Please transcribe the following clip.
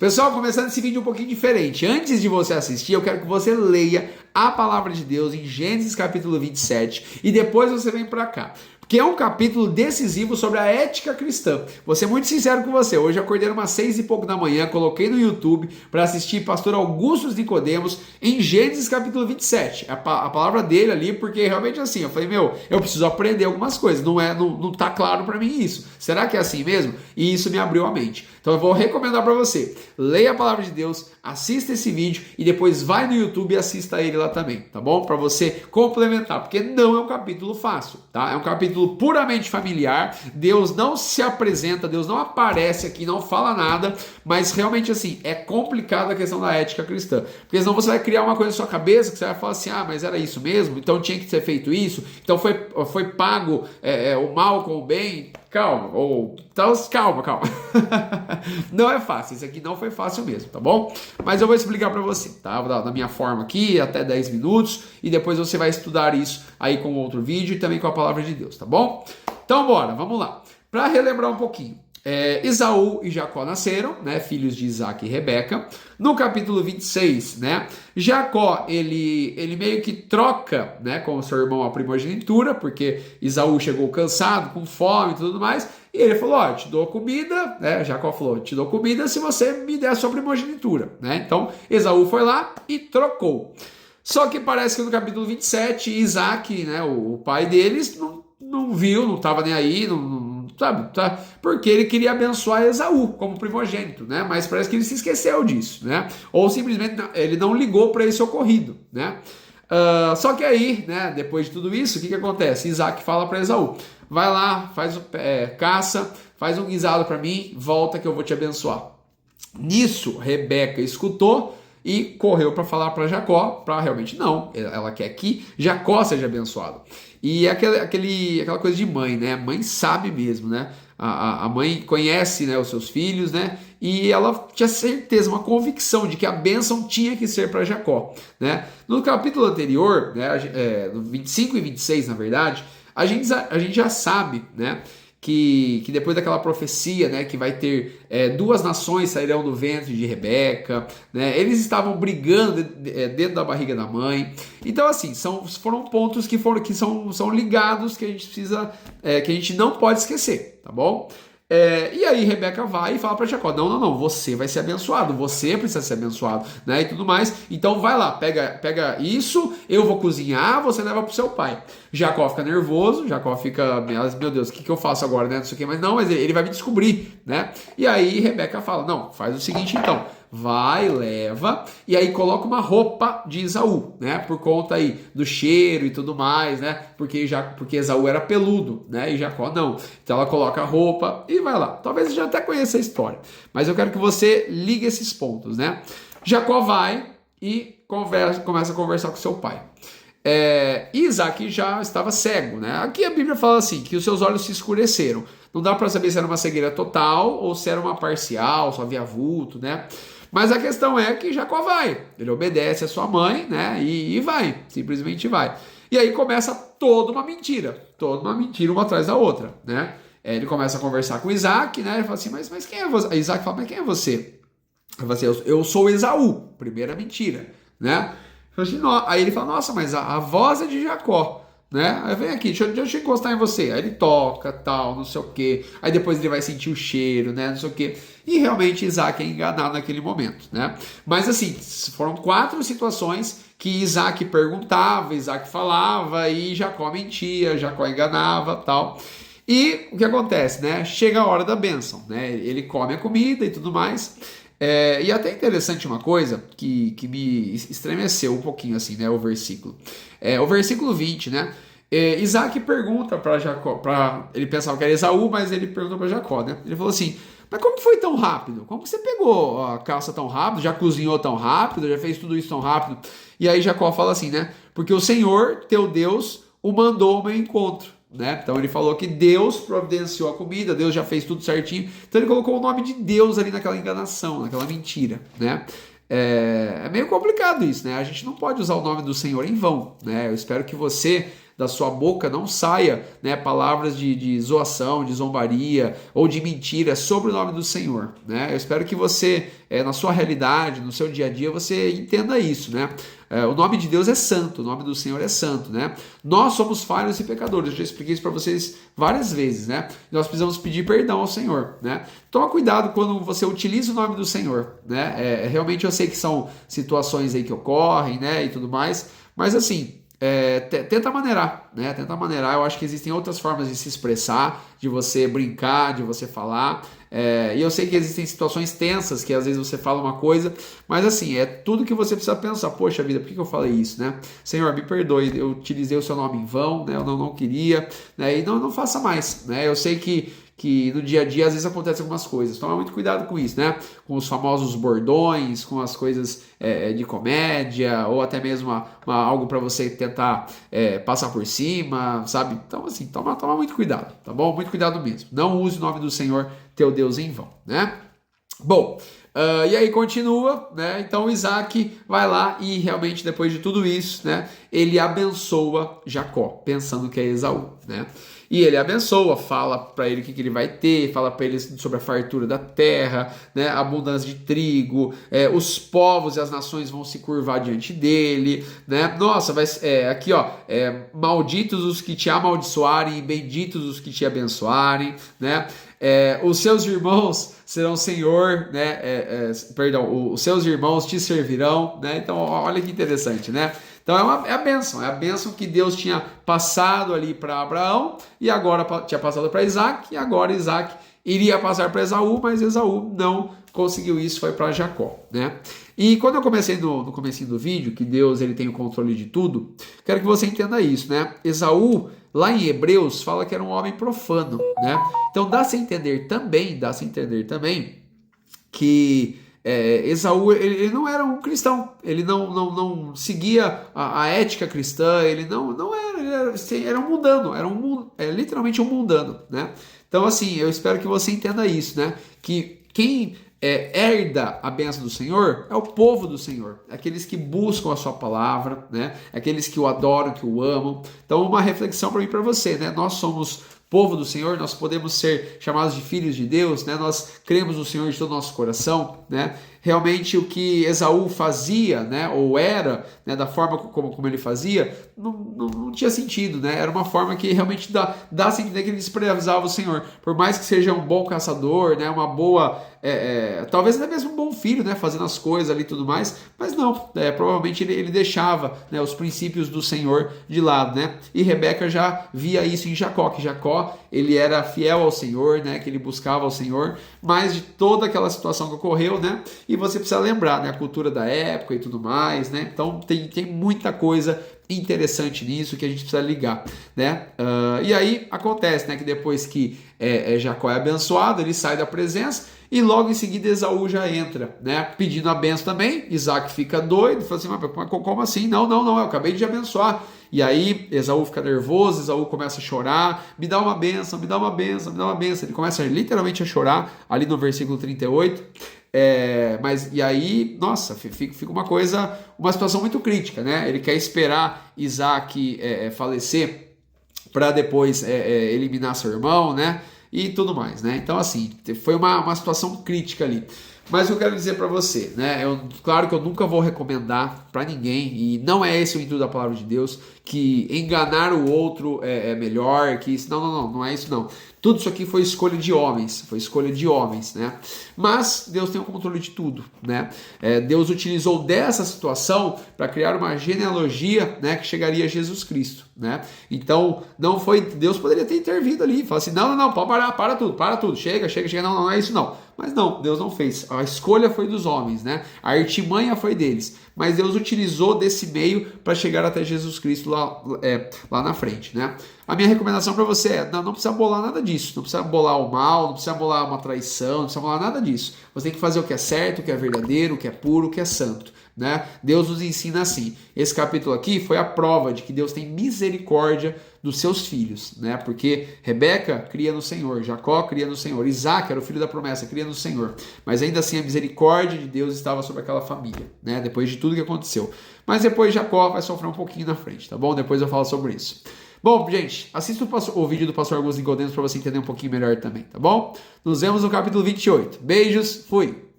Pessoal, começando esse vídeo um pouquinho diferente. Antes de você assistir, eu quero que você leia a palavra de Deus em Gênesis capítulo 27 e depois você vem para cá. Porque é um capítulo decisivo sobre a ética cristã. Vou ser muito sincero com você. Hoje eu acordei umas 6 e pouco da manhã, coloquei no YouTube para assistir Pastor Augusto Nicodemos em Gênesis capítulo 27. A palavra dele ali, porque realmente assim, eu falei, eu preciso aprender algumas coisas. Não tá claro para mim isso. Será que é assim mesmo? E isso me abriu a mente. Então eu vou recomendar para você. Leia a palavra de Deus, assista esse vídeo e depois vai no YouTube e assista ele lá também, tá bom? Para você complementar, porque não é um capítulo fácil, tá? É um capítulo puramente familiar. Deus não se apresenta, Deus não aparece aqui, não fala nada, mas realmente assim, é complicado a questão da ética cristã. Porque senão você vai criar uma coisa na sua cabeça que você vai falar assim, mas era isso mesmo? Então tinha que ser feito isso? Então foi pago o mal com o bem? Calma. Não é fácil, isso aqui não foi fácil mesmo, tá bom? Mas eu vou explicar para você, tá? Vou dar da minha forma aqui, até 10 minutos, e depois você vai estudar isso aí com outro vídeo e também com a palavra de Deus, tá bom? Então bora, vamos lá. Para relembrar um pouquinho, Esaú e Jacó nasceram, né, filhos de Isaac e Rebeca. No capítulo 26, né, Jacó, ele meio que troca, né, com o seu irmão a primogenitura, porque Esaú chegou cansado, com fome e tudo mais, e ele falou, te dou comida, né, Jacó falou, te dou comida se você me der a sua primogenitura, né, então Esaú foi lá e trocou. Só que parece que no capítulo 27, Isaac, né, o pai deles, não viu, não estava nem aí, sabe, tá? Porque ele queria abençoar Esaú como primogênito, né? Mas parece que ele se esqueceu disso, né? Ou simplesmente ele não ligou para esse ocorrido, né? Só que aí, né? Depois de tudo isso, o que acontece? Isaac fala para Esaú: vai lá, faz caça, faz um guisado para mim, volta que eu vou te abençoar. Nisso, Rebeca escutou e correu para falar para Jacó, para realmente não, ela quer que Jacó seja abençoado. E é aquela coisa de mãe, né? Mãe sabe mesmo, né? A mãe conhece, né, os seus filhos, né? E ela tinha certeza, uma convicção de que a bênção tinha que ser para Jacó, né? No capítulo anterior, né, no 25 e 26, na verdade, a gente já sabe, né? Que depois daquela profecia, né, que vai ter duas nações sairão do ventre de Rebeca, né, eles estavam brigando dentro da barriga da mãe. Então, assim, foram pontos que são ligados, que a gente precisa, que a gente não pode esquecer, tá bom? E aí Rebeca vai e fala para Jacó, não, você vai ser abençoado, você precisa ser abençoado, né, e tudo mais, então vai lá, pega isso, eu vou cozinhar, você leva pro seu pai. Jacó fica nervoso, Jacó fica, meu Deus, o que eu faço agora, né, não sei o que, mas ele vai me descobrir, né, e aí Rebeca fala, não, faz o seguinte então, vai, leva, e aí coloca uma roupa de Esaú, né, por conta aí do cheiro e tudo mais, né, porque Esaú era peludo, né, e Jacó não, então ela coloca a roupa e vai lá, talvez você já até conheça a história, mas eu quero que você ligue esses pontos, né, Jacó vai e começa a conversar com seu pai. Isaac já estava cego, né? Aqui a Bíblia fala assim, que os seus olhos se escureceram. Não dá para saber se era uma cegueira total ou se era uma parcial, só havia vulto, né? Mas a questão é que Jacó vai, ele obedece a sua mãe, né? E vai, simplesmente vai. E aí começa toda uma mentira uma atrás da outra, né? Ele começa a conversar com Isaac, né? Ele fala assim, mas quem é você? Isaac fala, mas quem é você? Ele fala assim, eu sou Esaú, primeira mentira, né? Aí ele fala, nossa, mas a voz é de Jacó, né? Aí vem aqui, deixa eu encostar em você. Aí ele toca, tal, não sei o quê. Aí depois ele vai sentir o cheiro, né? Não sei o quê. E realmente Isaac é enganado naquele momento, né? Mas assim, foram 4 situações que Isaac perguntava, Isaac falava e Jacó mentia, Jacó enganava, tal. E o que acontece, né? Chega a hora da bênção, né? Ele come a comida e tudo mais. E até interessante uma coisa que me estremeceu um pouquinho assim, né, o versículo. O versículo 20, né? Isaac pergunta para Jacó, ele pensava que era Esaú, mas ele perguntou para Jacó, né? Ele falou assim, mas como foi tão rápido? Como que você pegou a caça tão rápido, já cozinhou tão rápido, já fez tudo isso tão rápido? E aí Jacó fala assim, né? Porque o Senhor, teu Deus, o mandou ao meu encontro. Né? Então ele falou que Deus providenciou a comida, Deus já fez tudo certinho, então ele colocou o nome de Deus ali naquela enganação, naquela mentira, né? É meio complicado isso, né? A gente não pode usar o nome do Senhor em vão, né? Eu espero que você, da sua boca não saia, né, palavras de zoação, de zombaria ou de mentira sobre o nome do Senhor, né? Eu espero que você, na sua realidade, no seu dia a dia, você entenda isso, né? O nome de Deus é santo, o nome do Senhor é santo, né? Nós somos falhos e pecadores, eu já expliquei isso para vocês várias vezes, né? Nós precisamos pedir perdão ao Senhor, né? Toma cuidado quando você utiliza o nome do Senhor, né? Realmente eu sei que são situações aí que ocorrem, né, e tudo mais, mas assim, tenta maneirar, né? Tenta maneirar. Eu acho que existem outras formas de se expressar, de você brincar, de você falar. E eu sei que existem situações tensas que às vezes você fala uma coisa, mas assim, é tudo que você precisa pensar. Poxa vida, por que eu falei isso, né? Senhor, me perdoe, eu utilizei o seu nome em vão, né? Eu não queria, né? E não faça mais, né? Eu sei que no dia a dia às vezes acontecem algumas coisas. Toma muito cuidado com isso, né? Com os famosos bordões, com as coisas de comédia, ou até mesmo algo para você tentar passar por cima, sabe? Então assim, toma muito cuidado, tá bom? Muito cuidado mesmo. Não use o nome do Senhor, teu Deus, em vão, né? Bom, e aí continua, né? Então Isaac vai lá e realmente depois de tudo isso, né? Ele abençoa Jacó, pensando que é Esaú, né? E ele abençoa, fala para ele o que ele vai ter, fala para ele sobre a fartura da terra, né, a abundância de trigo, os povos e as nações vão se curvar diante dele, né? Nossa, aqui ó, malditos os que te amaldiçoarem e benditos os que te abençoarem, né? Os seus irmãos serão senhor, né? Os seus irmãos te servirão, né? Então olha que interessante, né? Então é a bênção que Deus tinha passado ali para Abraão e agora tinha passado para Isaac, e agora Isaac iria passar para Esaú, mas Esaú não conseguiu isso, foi para Jacó, né? E quando eu comecei no comecinho do vídeo, que Deus ele tem o controle de tudo, quero que você entenda isso, né? Esaú, lá em Hebreus, fala que era um homem profano, né? Então dá-se a entender também que Esaú ele não era um cristão, ele não seguia a ética cristã, ele não era, ele era um mundano, literalmente um mundano, né? Então assim, eu espero que você entenda isso, né? Que quem herda a bênção do Senhor é o povo do Senhor, aqueles que buscam a sua palavra, né? Aqueles que o adoram, que o amam. Então uma reflexão para mim e para você, né? Nós somos povo do Senhor, nós podemos ser chamados de filhos de Deus, né? Nós cremos no Senhor de todo o nosso coração, né? Realmente o que Esaú fazia, né? Ou era, né? Da forma como ele fazia, não tinha sentido, né? Era uma forma que realmente dá a entender que ele desprezava o Senhor, por mais que seja um bom caçador, né? Uma boa, talvez até mesmo um bom filho, né? Fazendo as coisas ali e tudo mais, mas não, provavelmente ele deixava, né? Os princípios do Senhor de lado, né? E Rebeca já via isso em Jacó, que Jacó ele era fiel ao Senhor, né? Que ele buscava ao Senhor, mas de toda aquela situação que ocorreu, né? E você precisa lembrar, né? A cultura da época e tudo mais, né? Então tem muita coisa interessante nisso que a gente precisa ligar, né? E aí acontece, né? Que depois que Jacó é abençoado, ele sai da presença e logo em seguida Esaú já entra, né? Pedindo a benção também. Isaac fica doido, fala assim, mas como assim? Não, eu acabei de abençoar. E aí Esaú fica nervoso, Esaú começa a chorar, me dá uma benção, me dá uma benção, me dá uma benção. Ele começa literalmente a chorar, ali no versículo 38. E aí, nossa, fica uma situação muito crítica, né? Ele quer esperar Isaac falecer para depois eliminar seu irmão, né? E tudo mais, né? Então, assim, foi uma situação crítica ali. Mas eu quero dizer para você, né? Claro que eu nunca vou recomendar para ninguém, e não é esse o intuito da palavra de Deus, que enganar o outro é melhor, que isso, não é isso não. Tudo isso aqui foi escolha de homens, né? Mas Deus tem o controle de tudo, né? Deus utilizou dessa situação para criar uma genealogia, né, que chegaria a Jesus Cristo, né? Então, Deus poderia ter intervindo ali, falar assim, não, pode parar, para tudo, chega, não é isso não. Mas não, Deus não fez. A escolha foi dos homens, né? A artimanha foi deles. Mas Deus utilizou desse meio para chegar até Jesus Cristo lá na frente, né? A minha recomendação para você não precisa bolar nada disso. Não precisa bolar o mal, não precisa bolar uma traição, não precisa bolar nada disso. Você tem que fazer o que é certo, o que é verdadeiro, o que é puro, o que é santo, né? Deus nos ensina assim. Esse capítulo aqui foi a prova de que Deus tem misericórdia dos seus filhos, né? Porque Rebeca cria no Senhor, Jacó cria no Senhor, Isaac era o filho da promessa, cria no Senhor. Mas ainda assim a misericórdia de Deus estava sobre aquela família, né? Depois de tudo que aconteceu. Mas depois Jacó vai sofrer um pouquinho na frente, tá bom? Depois eu falo sobre isso. Bom, gente, assista o vídeo do pastor Augusto Nicodemus para você entender um pouquinho melhor também, tá bom? Nos vemos no capítulo 28. Beijos, fui!